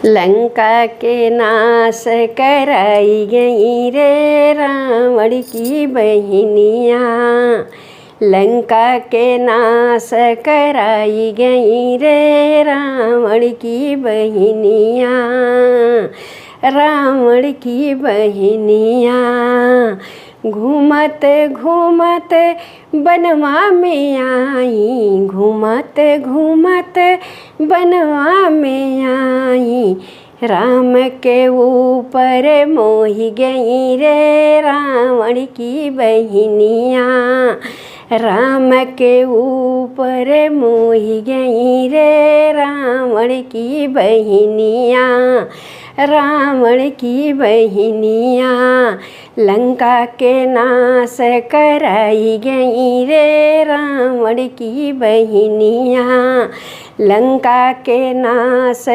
लंका के नाश कराई गई रे रावण की बहनिया। लंका के नाश कराई गई रे रावण की बहनिया। रावण की बहनिया घूमत घूमत बनवा में आई। घूमत घूमत बनवा में आई। राम के ऊपर मोहि गई रे रावण की बहनिया। राम के ऊपर मोहि गई रे रावण की बहनिया। रावण की बहनिया लंका के नाश कराई गई रे रावण की बहनिया। लंका के नाश